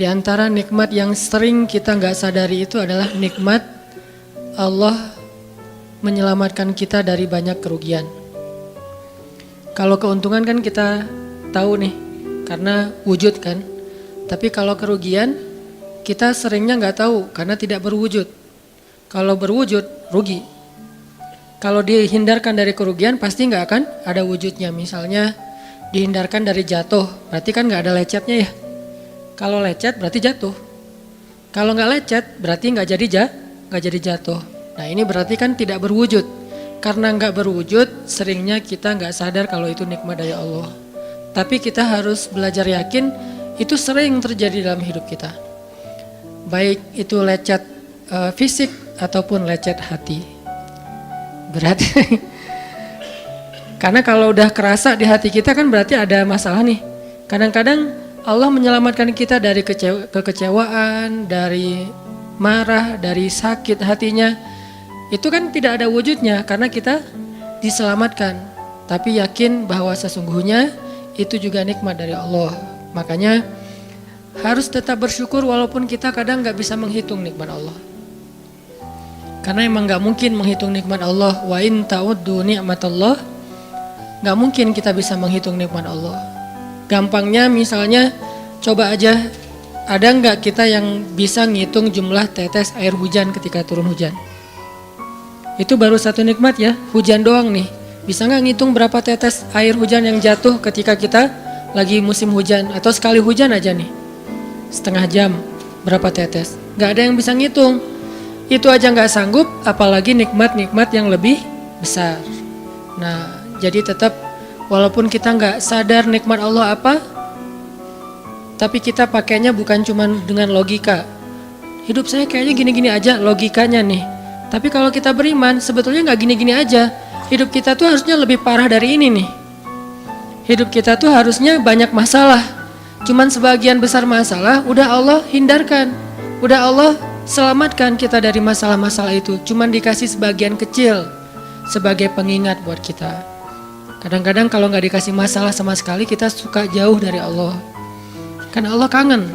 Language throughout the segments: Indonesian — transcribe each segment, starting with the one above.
Di antara nikmat yang sering kita nggak sadari itu adalah nikmat Allah menyelamatkan kita dari banyak kerugian. Kalau keuntungan kan kita tahu nih, karena wujud kan. Tapi kalau kerugian, kita seringnya nggak tahu karena tidak berwujud. Kalau berwujud, rugi. Kalau dihindarkan dari kerugian, pasti nggak akan ada wujudnya. Misalnya dihindarkan dari jatuh, berarti kan nggak ada lecetnya ya. Kalau lecet berarti jatuh. Kalau nggak lecet, berarti nggak jadi jatuh. Nah ini berarti kan tidak berwujud. Karena nggak berwujud, seringnya kita nggak sadar kalau itu nikmat dari Allah. Tapi kita harus belajar yakin itu sering terjadi dalam hidup kita. Baik itu lecet fisik ataupun lecet hati. Berat. Karena kalau udah kerasa di hati kita kan berarti ada masalah nih. Kadang-kadang Allah menyelamatkan kita dari kekecewaan, dari marah, dari sakit hatinya. Itu kan tidak ada wujudnya karena kita diselamatkan. Tapi yakin bahwa sesungguhnya itu juga nikmat dari Allah. Makanya harus tetap bersyukur walaupun kita kadang gak bisa menghitung nikmat Allah. Karena emang gak mungkin menghitung nikmat Allah. Wa in ta'uddu ni'matallah. Gak mungkin kita bisa menghitung nikmat Allah. Gampangnya misalnya coba aja, ada gak kita yang bisa ngitung jumlah tetes air hujan ketika turun hujan? Itu baru satu nikmat ya, hujan doang nih. Bisa gak ngitung berapa tetes air hujan yang jatuh ketika kita lagi musim hujan? Atau sekali hujan aja nih, setengah jam berapa tetes? Gak ada yang bisa ngitung. Itu aja gak sanggup, apalagi nikmat-nikmat yang lebih besar. Nah jadi tetap walaupun kita gak sadar nikmat Allah apa, tapi kita pakainya bukan cuma dengan logika. Hidup saya kayaknya gini-gini aja logikanya nih. Tapi kalau kita beriman, sebetulnya gak gini-gini aja. Hidup kita tuh harusnya lebih parah dari ini nih. Hidup kita tuh harusnya banyak masalah. Cuman sebagian besar masalah udah Allah hindarkan. Udah Allah selamatkan kita dari masalah-masalah itu. Cuman dikasih sebagian kecil sebagai pengingat buat kita. Kadang-kadang kalau gak dikasih masalah sama sekali, kita suka jauh dari Allah. Karena Allah kangen.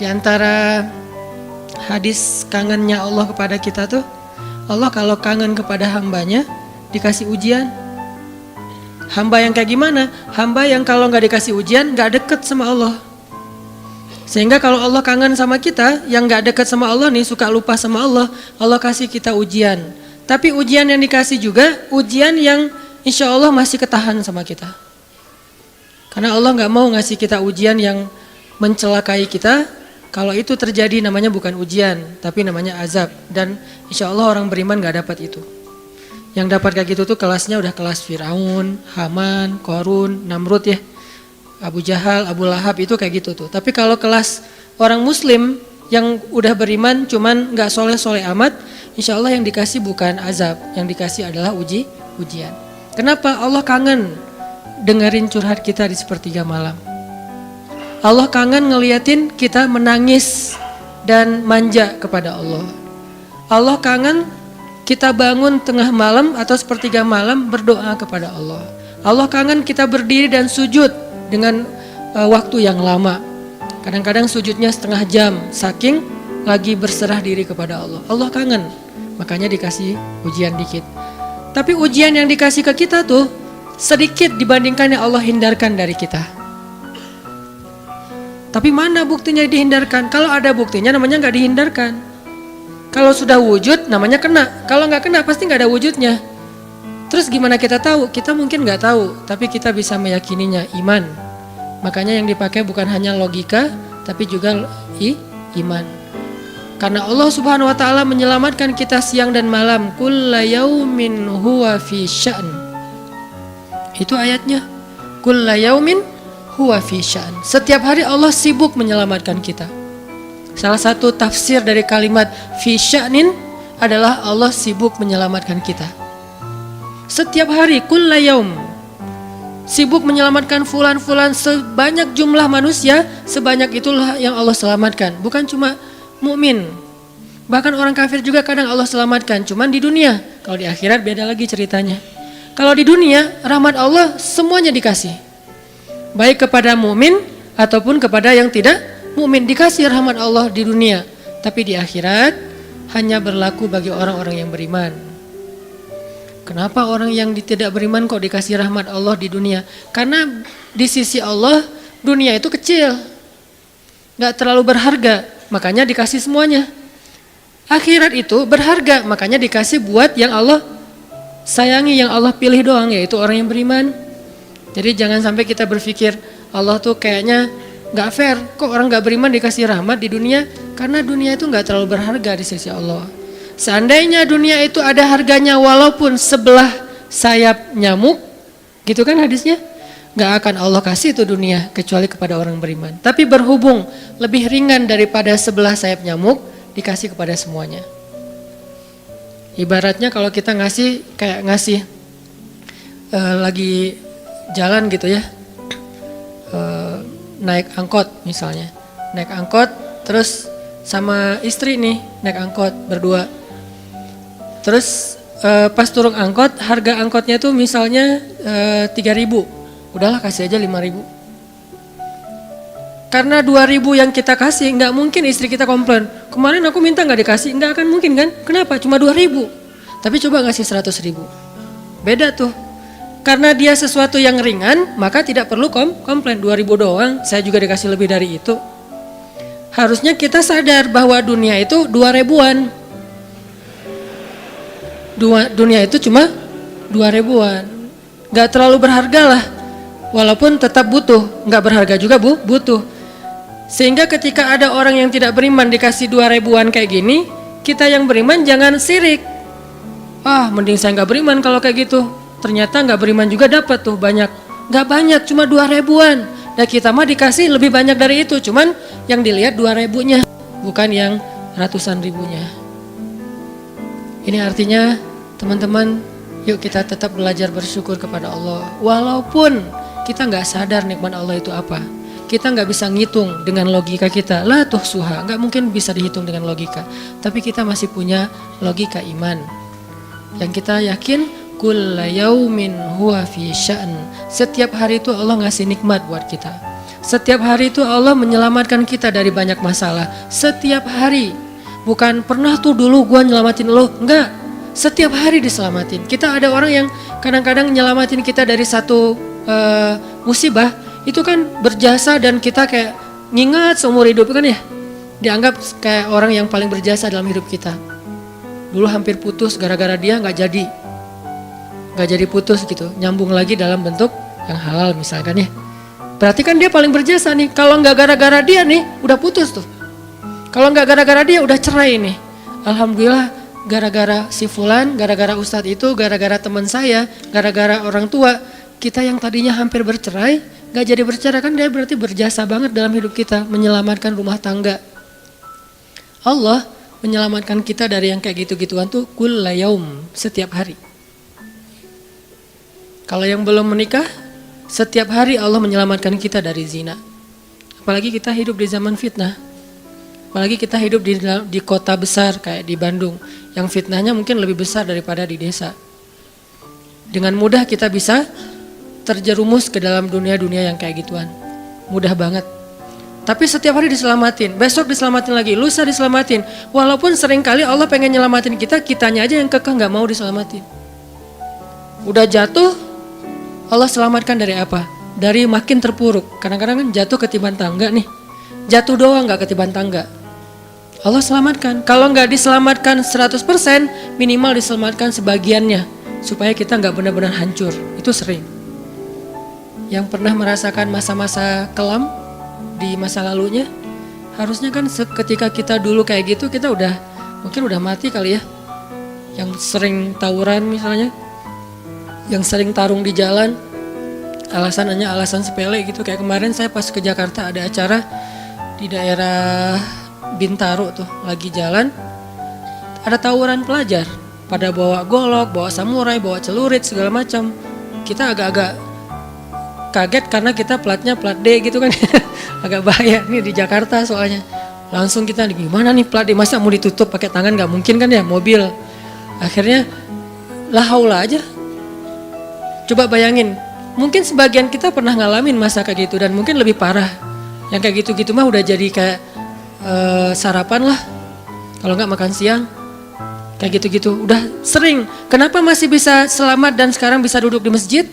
Di antara hadis kangennya Allah kepada kita tuh, Allah kalau kangen kepada hambanya dikasih ujian. Hamba yang kayak gimana? Hamba yang kalau gak dikasih ujian gak deket sama Allah. Sehingga kalau Allah kangen sama kita, yang gak deket sama Allah nih, suka lupa sama Allah, Allah kasih kita ujian. Tapi ujian yang dikasih juga ujian yang insya Allah masih ketahan sama kita. Karena Allah gak mau ngasih kita ujian yang mencelakai kita. Kalau itu terjadi namanya bukan ujian, tapi namanya azab. Dan insya Allah orang beriman gak dapat itu. Yang dapat kayak gitu tuh kelasnya udah kelas Firaun, Haman, Korun, Namrud ya. Abu Jahal, Abu Lahab itu kayak gitu tuh. Tapi kalau kelas orang muslim yang udah beriman cuman gak soleh-soleh amat, insya Allah yang dikasih bukan azab. Yang dikasih adalah ujian. Kenapa? Allah kangen dengerin curhat kita di sepertiga malam. Allah kangen ngeliatin kita menangis dan manja kepada Allah. Allah kangen kita bangun tengah malam atau sepertiga malam berdoa kepada Allah. Allah kangen kita berdiri dan sujud dengan waktu yang lama. Kadang-kadang sujudnya setengah jam, saking lagi berserah diri kepada Allah. Allah kangen, makanya dikasih ujian dikit. Tapi ujian yang dikasih ke kita tuh sedikit dibandingkan yang Allah hindarkan dari kita. Tapi mana buktinya dihindarkan? Kalau ada buktinya namanya gak dihindarkan. Kalau sudah wujud namanya kena. Kalau gak kena pasti gak ada wujudnya. Terus gimana kita tahu? Kita mungkin gak tahu, tapi kita bisa meyakininya, iman. Makanya yang dipakai bukan hanya logika, tapi juga iman. Karena Allah Subhanahu wa taala menyelamatkan kita siang dan malam. Kulla yaumin huwa fi sya'n. Itu ayatnya. Kulla yaumin huwa fi sya'n. Setiap hari Allah sibuk menyelamatkan kita. Salah satu tafsir dari kalimat fi sya'nin adalah Allah sibuk menyelamatkan kita. Setiap hari kulla yaum sibuk menyelamatkan fulan-fulan, sebanyak jumlah manusia, sebanyak itulah yang Allah selamatkan. Bukan cuma mukmin. Bahkan orang kafir juga kadang Allah selamatkan, cuman di dunia. Kalau di akhirat beda lagi ceritanya. Kalau di dunia rahmat Allah semuanya dikasih. Baik kepada mukmin ataupun kepada yang tidak mukmin. Dikasih rahmat Allah di dunia, tapi di akhirat hanya berlaku bagi orang-orang yang beriman. Kenapa orang yang tidak beriman kok dikasih rahmat Allah di dunia? Karena di sisi Allah dunia itu kecil, gak terlalu berharga, makanya dikasih semuanya. Akhirat itu berharga, makanya dikasih buat yang Allah sayangi, yang Allah pilih doang, yaitu orang yang beriman. Jadi jangan sampai kita berpikir Allah tuh kayaknya gak fair, kok orang gak beriman dikasih rahmat di dunia? Karena dunia itu gak terlalu berharga di sisi Allah. Seandainya dunia itu ada harganya walaupun sebelah sayap nyamuk, gitu kan hadisnya, gak akan Allah kasih itu dunia kecuali kepada orang beriman. Tapi berhubung lebih ringan daripada sebelah sayap nyamuk, dikasih kepada semuanya. Ibaratnya kalau kita ngasih kayak ngasih lagi jalan gitu ya, naik angkot misalnya, naik angkot terus sama istri nih naik angkot berdua, terus pas turun angkot harga angkotnya tuh misalnya 3.000, udahlah kasih aja 5.000. Karena 2.000 yang kita kasih, nggak mungkin istri kita komplain, kemarin aku minta nggak dikasih, nggak akan mungkin kan? Kenapa? Cuma 2.000. Tapi coba ngasih 100.000, beda tuh. Karena dia sesuatu yang ringan, maka tidak perlu komplain. 2.000 doang, saya juga dikasih lebih dari itu. Harusnya kita sadar bahwa dunia itu 2.000-an. Dunia itu cuma 2.000-an, nggak terlalu berharga lah. Walaupun tetap butuh, nggak berharga juga butuh. Sehingga ketika ada orang yang tidak beriman dikasih 2.000-an kayak gini, kita yang beriman jangan sirik. Mending saya nggak beriman kalau kayak gitu. Ternyata nggak beriman juga dapat tuh banyak. Nggak banyak, cuma 2.000-an. Dan kita mah dikasih lebih banyak dari itu. Cuman yang dilihat 2.000-nya, bukan yang ratusan ribunya. Ini artinya teman-teman, yuk kita tetap belajar bersyukur kepada Allah. Walaupun kita nggak sadar nikmat Allah itu apa. Kita nggak bisa ngitung dengan logika kita. La tuhsuha, nggak mungkin bisa dihitung dengan logika. Tapi kita masih punya logika iman. Yang kita yakin, kulla yaumin huwa fi sya'n. Setiap hari itu Allah ngasih nikmat buat kita. Setiap hari itu Allah menyelamatkan kita dari banyak masalah. Setiap hari. Bukan pernah tuh dulu gua nyelamatin lo, enggak. Setiap hari diselamatin. Kita ada orang yang kadang-kadang nyelamatin kita dari satu musibah, itu kan berjasa dan kita kayak ngingat seumur hidup kan ya. Dianggap kayak orang yang paling berjasa dalam hidup kita. Dulu hampir putus gara-gara dia nggak jadi putus gitu, nyambung lagi dalam bentuk yang halal misalkan ya. Berarti kan dia paling berjasa nih. Kalau nggak gara-gara dia nih udah putus tuh. Kalau nggak gara-gara dia udah cerai nih. Alhamdulillah gara-gara si fulan, gara-gara ustadz itu, gara-gara teman saya, gara-gara orang tua, kita yang tadinya hampir bercerai nggak jadi bercerai, kan dia berarti berjasa banget dalam hidup kita, menyelamatkan rumah tangga. Allah menyelamatkan kita dari yang kayak gitu-gituan tuh kulla yaum, setiap hari. Kalau yang belum menikah, setiap hari Allah menyelamatkan kita dari zina. Apalagi kita hidup di zaman fitnah. Apalagi kita hidup di kota besar kayak di Bandung, yang fitnahnya mungkin lebih besar daripada di desa. Dengan mudah kita bisa terjerumus ke dalam dunia-dunia yang kayak gituan. Mudah banget. Tapi setiap hari diselamatin, besok diselamatin lagi, lusa diselamatin. Walaupun seringkali Allah pengen nyelamatin kita, kitanya aja yang kekeh gak mau diselamatin. Udah jatuh, Allah selamatkan dari apa? Dari makin terpuruk. Kadang-kadang kan jatuh ketiban tangga nih. Jatuh doang gak ketiban tangga. Allah selamatkan. Kalau gak diselamatkan 100%, minimal diselamatkan sebagiannya. Supaya kita gak benar-benar hancur. Itu sering. Yang pernah merasakan masa-masa kelam di masa lalunya, harusnya kan ketika kita dulu kayak gitu, kita mungkin udah mati kali ya. Yang sering tawuran misalnya, yang sering tarung di jalan, alasannya alasan sepele gitu. Kayak kemarin saya pas ke Jakarta ada acara di daerah Bintaro tuh, lagi jalan, ada tawuran pelajar, pada bawa golok, bawa samurai, bawa celurit segala macam. Kita agak-agak kaget karena kita platnya plat D gitu kan. Agak bahaya nih di Jakarta soalnya. Langsung kita gimana nih plat D, masa mau ditutup pakai tangan, gak mungkin kan ya, mobil. Akhirnya la haula aja. Coba bayangin, mungkin sebagian kita pernah ngalamin masa kayak gitu dan mungkin lebih parah. Yang kayak gitu-gitu mah udah jadi kayak sarapan lah. Kalau nggak makan siang. Kayak gitu-gitu. Udah sering. Kenapa masih bisa selamat dan sekarang bisa duduk di masjid?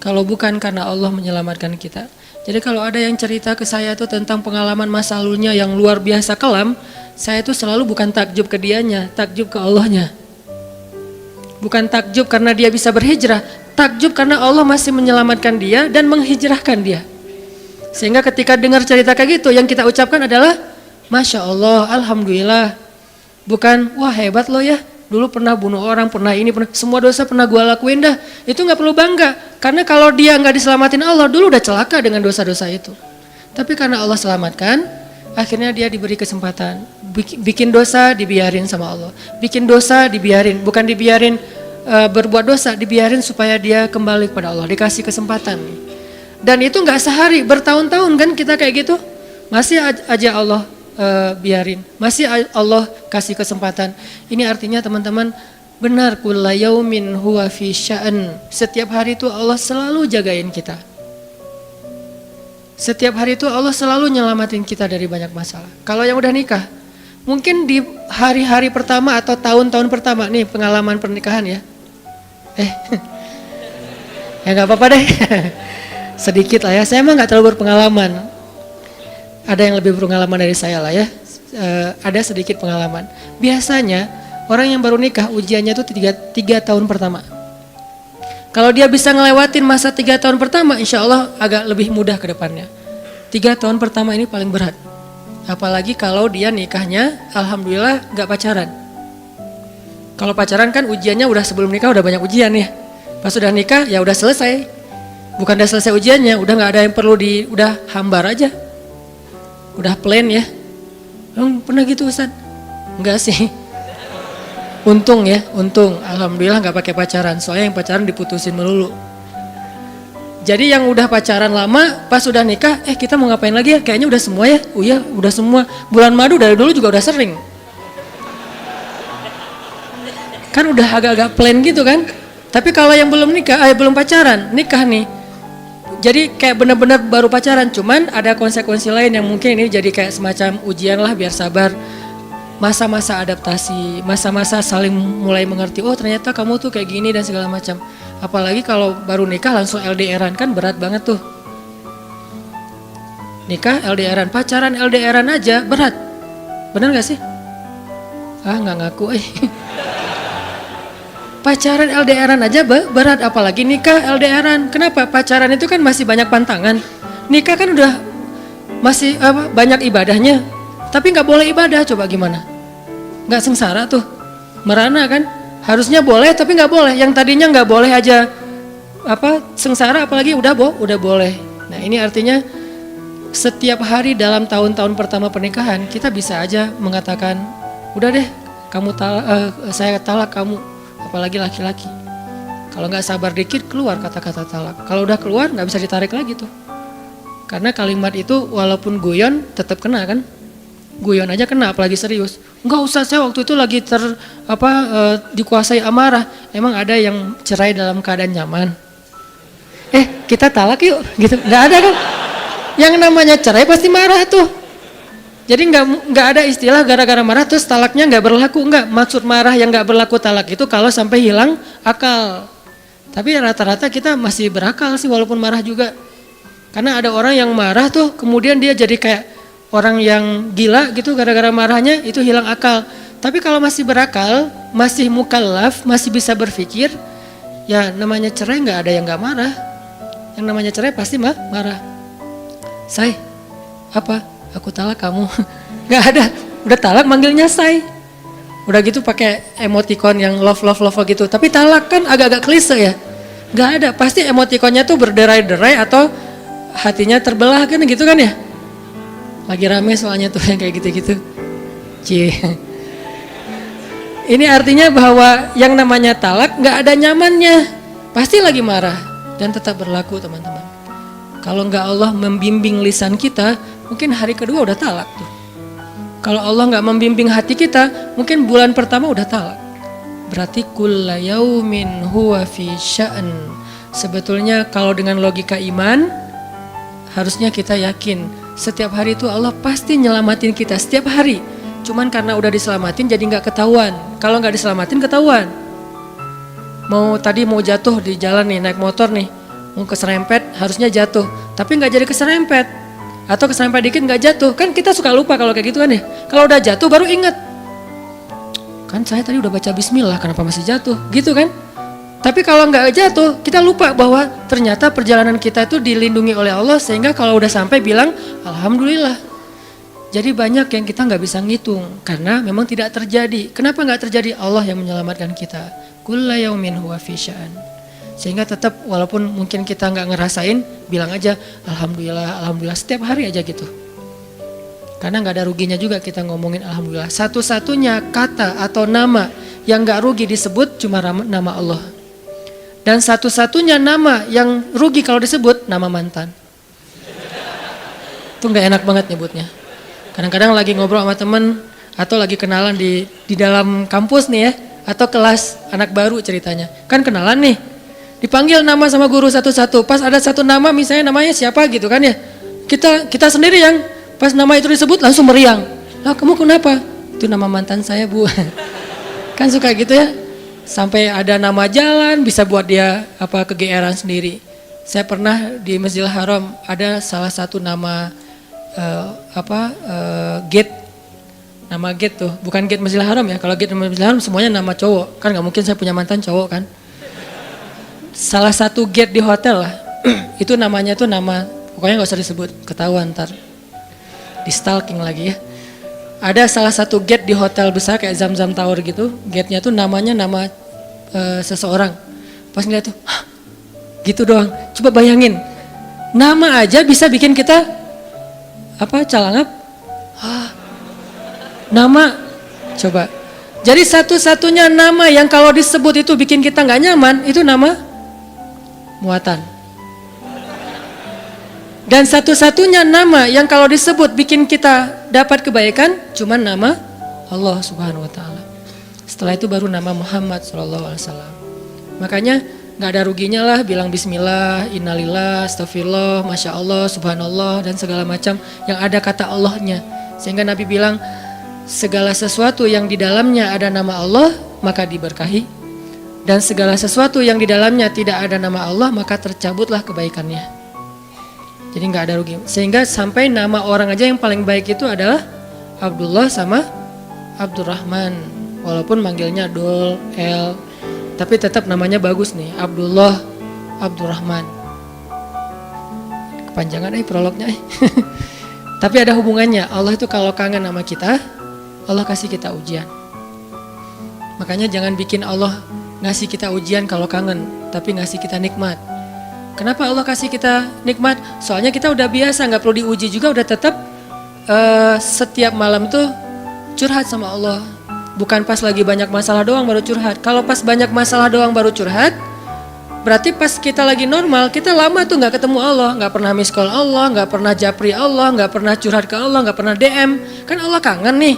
Kalau bukan karena Allah menyelamatkan kita. Jadi kalau ada yang cerita ke saya tuh tentang pengalaman masa lalunya yang luar biasa kelam, saya tuh selalu bukan takjub ke dianya, takjub ke Allahnya. Bukan takjub karena dia bisa berhijrah, takjub karena Allah masih menyelamatkan dia dan menghijrahkan dia. Sehingga ketika dengar cerita kayak gitu, yang kita ucapkan adalah Masya Allah, Alhamdulillah. Bukan, wah hebat lo ya, dulu pernah bunuh orang, pernah ini, pernah, semua dosa pernah gue lakuin dah. Itu gak perlu bangga, karena kalau dia gak diselamatin Allah, dulu udah celaka dengan dosa-dosa itu. Tapi karena Allah selamatkan, akhirnya dia diberi kesempatan. Bikin dosa dibiarin sama Allah. Bikin dosa dibiarin, bukan dibiarin berbuat dosa, dibiarin supaya dia kembali kepada Allah, dikasih kesempatan. Dan itu gak sehari, bertahun-tahun kan kita kayak gitu. Masih aja Allah biarin, masih Allah kasih kesempatan. Ini artinya teman-teman, benar, kulla yaumin huwa fi sya'an. Setiap hari itu Allah selalu jagain kita. Setiap hari itu Allah selalu nyelamatin kita dari banyak masalah. Kalau yang udah nikah, mungkin di hari-hari pertama atau tahun-tahun pertama nih pengalaman pernikahan ya. Ya nggak apa-apa deh. Sedikit lah ya, saya emang gak terlalu berpengalaman. Ada yang lebih berpengalaman dari saya lah ya. Ada sedikit pengalaman. Biasanya orang yang baru nikah ujiannya itu 3 tahun pertama. Kalau dia bisa ngelewatin masa 3 tahun pertama, insya Allah agak lebih mudah ke depannya. 3 tahun pertama ini paling berat. Apalagi kalau dia nikahnya alhamdulillah gak pacaran. Kalau pacaran kan ujiannya udah sebelum nikah udah banyak ujian ya. Pas udah nikah ya udah selesai. Bukan udah selesai ujiannya, udah gak ada yang perlu udah hambar aja. Udah plain ya. Pernah gitu Ustaz? Enggak sih. Untung ya, untung. Alhamdulillah gak pakai pacaran, soalnya yang pacaran diputusin melulu. Jadi yang udah pacaran lama, pas udah nikah, kita mau ngapain lagi ya? Kayaknya udah semua ya. Oh iya, udah semua. Bulan madu dari dulu juga udah sering. Kan udah agak-agak plain gitu kan. Tapi kalau yang belum nikah, belum pacaran, nikah nih. Jadi kayak benar-benar baru pacaran, cuman ada konsekuensi lain yang mungkin ini jadi kayak semacam ujian lah biar sabar. Masa-masa adaptasi, masa-masa saling mulai mengerti, oh ternyata kamu tuh kayak gini dan segala macam. Apalagi kalau baru nikah langsung LDRan kan berat banget tuh. Nikah LDRan, pacaran LDRan aja berat. Bener gak sih? Nggak ngaku Pacaran LDRan aja berat, apalagi nikah LDRan. Kenapa? Pacaran itu kan masih banyak pantangan. Nikah kan udah masih banyak ibadahnya. Tapi nggak boleh ibadah, coba gimana? Nggak sengsara tuh, merana kan? Harusnya boleh tapi nggak boleh. Yang tadinya nggak boleh aja sengsara, apalagi udah boleh. Nah ini artinya setiap hari dalam tahun-tahun pertama pernikahan kita bisa aja mengatakan, udah deh, saya talak kamu. Apalagi laki-laki. Kalau nggak sabar dikit keluar kata-kata talak. Kalau udah keluar nggak bisa ditarik lagi tuh. Karena kalimat itu walaupun guyon tetap kena kan. Guyon aja kena, apalagi serius. Enggak usah, saya waktu itu lagi dikuasai amarah. Emang ada yang cerai dalam keadaan nyaman? Kita talak yuk, gitu. Nggak ada kan? Yang namanya cerai pasti marah tuh. Jadi nggak ada istilah gara-gara marah terus talaknya nggak berlaku, nggak. Maksud marah yang nggak berlaku talak itu kalau sampai hilang akal. Tapi rata-rata kita masih berakal sih walaupun marah juga. Karena ada orang yang marah tuh kemudian dia jadi kayak orang yang gila gitu gara-gara marahnya itu hilang akal. Tapi kalau masih berakal, masih mukallaf, masih bisa berpikir, ya namanya cerai nggak ada yang nggak marah. Yang namanya cerai pasti marah. Say, apa? Aku talak kamu. Nggak ada. Udah talak manggilnya say. Udah gitu pakai emoticon yang love gitu. Tapi talak kan agak-agak klise ya. Nggak ada. Pasti emoticonnya tuh berderai-derai atau hatinya terbelah kan gitu kan ya. Lagi rame soalnya tuh yang kayak gitu-gitu. Ini artinya bahwa yang namanya talak nggak ada nyamannya. Pasti lagi marah dan tetap berlaku teman-teman. Kalau nggak Allah membimbing lisan kita, mungkin hari kedua udah talak tuh. Kalau Allah nggak membimbing hati kita, mungkin bulan pertama udah talak. Berarti kulla yaumin huwa fi sya'an. Sebetulnya kalau dengan logika iman, harusnya kita yakin Setiap hari itu Allah pasti nyelamatin kita setiap hari. Cuman karena udah diselamatin jadi nggak ketahuan. Kalau nggak diselamatin ketahuan. Mau jatuh di jalan nih, naik motor nih, mau keserempet harusnya jatuh, tapi nggak jadi keserempet. Atau keserempet dikit nggak jatuh, kan kita suka lupa kalau kayak gitu kan ya. Kalau udah jatuh baru ingat, kan saya tadi udah baca bismillah, kenapa masih jatuh, gitu kan. Tapi kalau nggak jatuh, kita lupa bahwa ternyata perjalanan kita itu dilindungi oleh Allah, sehingga kalau udah sampai bilang alhamdulillah. Jadi banyak yang kita nggak bisa ngitung karena memang tidak terjadi. Kenapa nggak terjadi? Allah yang menyelamatkan kita. Kulla yaumin huwa fi sya'an. Sehingga tetap walaupun mungkin kita nggak ngerasain, bilang aja alhamdulillah, alhamdulillah setiap hari aja gitu. Karena nggak ada ruginya juga kita ngomongin alhamdulillah. Satu-satunya kata atau nama yang nggak rugi disebut cuma nama Allah. Dan satu-satunya nama yang rugi kalau disebut nama mantan. Itu nggak enak banget nyebutnya. Kadang-kadang lagi ngobrol sama temen atau lagi kenalan di dalam kampus nih ya, atau kelas anak baru ceritanya. Kan kenalan nih, dipanggil nama sama guru satu-satu. Pas ada satu nama misalnya namanya siapa gitu kan ya. Kita sendiri yang pas nama itu disebut langsung meriang. Lah kamu kenapa? Itu nama mantan saya bu. Kan suka gitu ya. Sampai ada nama jalan bisa buat dia kegeeran sendiri. Saya pernah di Masjidil Haram ada salah satu nama gate. Nama gate tuh, bukan gate Masjidil Haram ya. Kalau gate Masjidil Haram semuanya nama cowok. Kan gak mungkin saya punya mantan cowok kan. Salah satu gate di hotel lah. Itu namanya tuh nama, pokoknya gak usah disebut, ketahuan ntar. Di stalking lagi ya. Ada salah satu gate di hotel besar kayak Zamzam Tower gitu. Gate-nya tuh namanya nama seseorang. Pas ngeliat tuh, hah, gitu doang. Coba bayangin, nama aja bisa bikin kita calangap. Nama, coba. Jadi satu-satunya nama yang kalau disebut itu bikin kita nggak nyaman, itu nama muatan. Dan satu-satunya nama yang kalau disebut bikin kita dapat kebaikan, cuma nama Allah Subhanahu Wa Taala. Setelah itu baru nama Muhammad Sallallahu Alaihi Wasallam. Makanya nggak ada ruginya lah bilang Bismillah, Innalillah, Astagfirullah, Masya Allah, Subhanallah dan segala macam yang ada kata Allahnya. Sehingga Nabi bilang, segala sesuatu yang di dalamnya ada nama Allah maka diberkahi, dan segala sesuatu yang di dalamnya tidak ada nama Allah maka tercabutlah kebaikannya. Jadi nggak ada rugi. Sehingga sampai nama orang aja yang paling baik itu adalah Abdullah sama Abdurrahman, walaupun manggilnya Dul, El, tapi tetap namanya bagus nih, Abdullah, Abdurrahman. Kepanjangan prolognya. Tapi ada hubungannya. Allah itu kalau kangen sama kita, Allah kasih kita ujian. Makanya jangan bikin Allah ngasih kita ujian kalau kangen, tapi ngasih kita nikmat. Kenapa Allah kasih kita nikmat? Soalnya kita udah biasa, nggak perlu diuji juga, udah tetap setiap malam tuh curhat sama Allah. Bukan pas lagi banyak masalah doang baru curhat. Kalau pas banyak masalah doang baru curhat, berarti pas kita lagi normal, kita lama tuh nggak ketemu Allah, nggak pernah miss call Allah, nggak pernah japri Allah, nggak pernah curhat ke Allah, nggak pernah DM. Kan Allah kangen nih.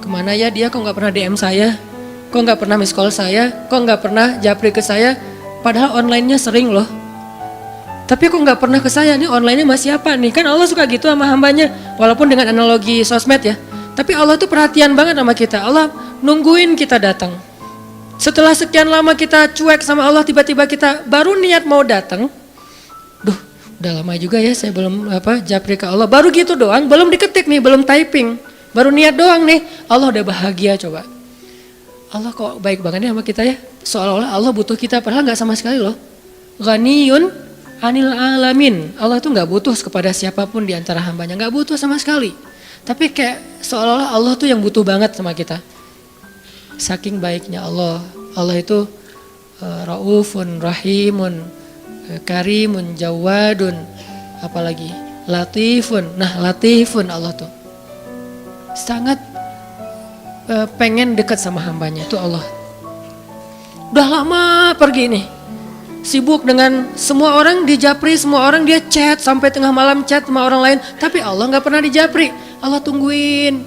Kemana ya dia, kok gak pernah DM saya, kok gak pernah miss call saya, kok gak pernah japri ke saya, padahal online-nya sering loh. Tapi kok gak pernah ke saya, nih online-nya masih apa nih, kan Allah suka gitu sama hambanya, walaupun dengan analogi sosmed ya. Tapi Allah tuh perhatian banget sama kita, Allah nungguin kita datang. Setelah sekian lama kita cuek sama Allah, tiba-tiba kita baru niat mau datang. Duh, udah lama juga ya saya belum japri ke Allah, baru gitu doang, belum diketik nih, belum typing. Baru niat doang nih, Allah udah bahagia coba. Allah kok baik banget ya sama kita ya. Seolah-olah Allah butuh kita, padahal gak sama sekali loh. Ghaniyun anil alamin. Allah tuh gak butuh kepada siapapun di antara hambanya, gak butuh sama sekali. Tapi kayak seolah-olah Allah tuh yang butuh banget sama kita. Saking baiknya Allah. Allah itu raufun, rahimun, karimun, jawadun, apalagi latifun. Nah latifun Allah tuh. Sangat pengen dekat sama hambanya, itu Allah. Udah lama pergi nih, sibuk dengan semua orang dijapri, semua orang dia chat sampai tengah malam chat sama orang lain, tapi Allah nggak pernah dijapri. Allah tungguin.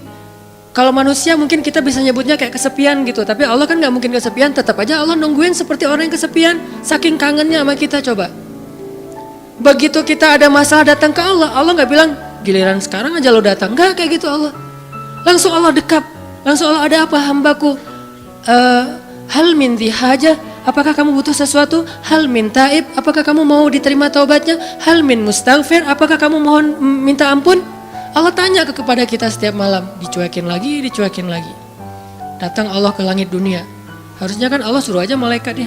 Kalau manusia mungkin kita bisa nyebutnya kayak kesepian gitu, tapi Allah kan nggak mungkin kesepian, tetap aja Allah nungguin seperti orang yang kesepian, saking kangennya sama kita coba. Begitu kita ada masalah datang ke Allah, Allah nggak bilang Giliran sekarang aja lo datang. Enggak kayak gitu Allah. Langsung Allah dekap. Langsung Allah, ada apa hambaku? Hal min haja, apakah kamu butuh sesuatu? Hal min taib, apakah kamu mau diterima taubatnya? Hal min mustaghfir, apakah kamu mohon minta ampun? Allah tanya kepada kita setiap malam. Dicuekin lagi. Datang Allah ke langit dunia. Harusnya kan Allah suruh aja malaikat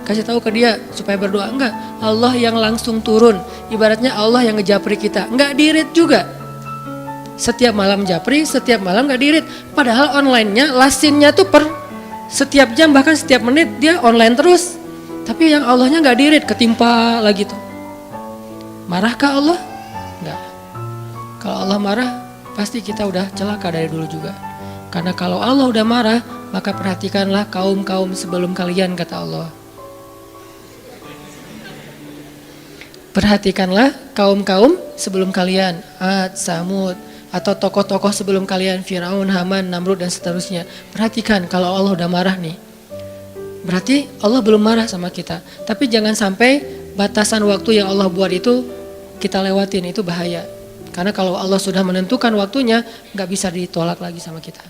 kasih tahu ke dia supaya berdoa. Enggak, Allah yang langsung turun. Ibaratnya Allah yang ngejapri kita. Enggak dirit juga. Setiap malam japri, setiap malam enggak dirit. Padahal online-nya, lasinnya tuh per setiap jam bahkan setiap menit dia online terus. Tapi yang Allahnya enggak dirit, ketimpa lagi tuh. Marahkah Allah? Enggak. Kalau Allah marah, pasti kita udah celaka dari dulu juga. Karena kalau Allah udah marah, maka perhatikanlah kaum-kaum sebelum kalian, kata Allah. Perhatikanlah kaum-kaum sebelum kalian, Ad, Samud, atau tokoh-tokoh sebelum kalian, Firaun, Haman, Namrud, dan seterusnya. Perhatikan kalau Allah udah marah nih. Berarti Allah belum marah sama kita. Tapi jangan sampai batasan waktu yang Allah buat itu kita lewatin, itu bahaya. Karena kalau Allah sudah menentukan waktunya, gak bisa ditolak lagi sama kita.